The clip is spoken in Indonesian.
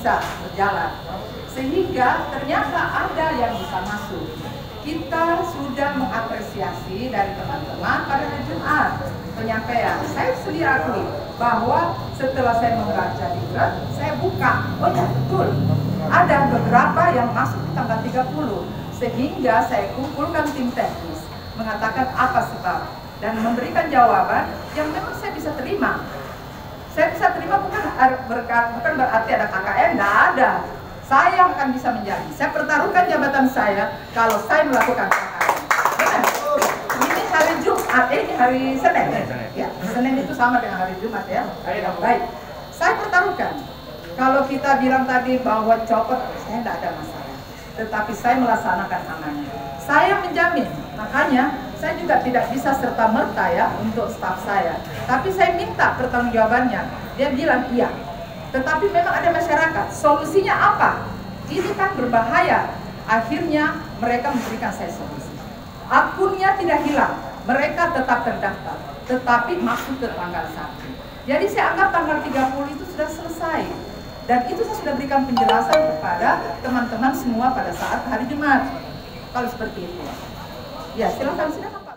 bisa berjalan. Sehingga ternyata ada yang bisa masuk. Kita sudah mengapresiasi dari teman-teman pada hari Jumat penyampaian. Saya sendiri akui bahwa setelah saya membaca di draft, saya buka, oh ya betul, ada beberapa yang masuk di tanggal 30. Sehingga saya kumpulkan tim teknis, mengatakan apa sebab, dan memberikan jawaban yang memang saya bisa terima. Saya bisa terima bukan berarti ada KKN, tidak ada. Saya yang akan bisa menjadi. Saya pertaruhkan jabatan saya kalau saya melakukan KKN. Benar? Ini hari Jumat, ini hari Senin. Ya, Senin itu sama dengan hari Jumat ya. Baik, saya pertaruhkan. Kalau kita bilang tadi bahwa copot, saya tidak ada masalah. Tetapi saya melaksanakan amanah. Saya menjamin, makanya saya juga tidak bisa serta-merta ya untuk staf saya. Tapi saya minta pertanggungjawabannya. Dia bilang iya. Tetapi memang ada masyarakat. Solusinya apa? Ini kan berbahaya. Akhirnya mereka memberikan saya solusi. Akunnya tidak hilang. Mereka tetap terdaftar. Tetapi masuk ke tanggal 1. Jadi saya anggap tanggal 30 itu sudah selesai. Dan itu saya sudah berikan penjelasan kepada teman-teman semua pada saat hari Jumat. Kalau seperti itu. Ya, silakan.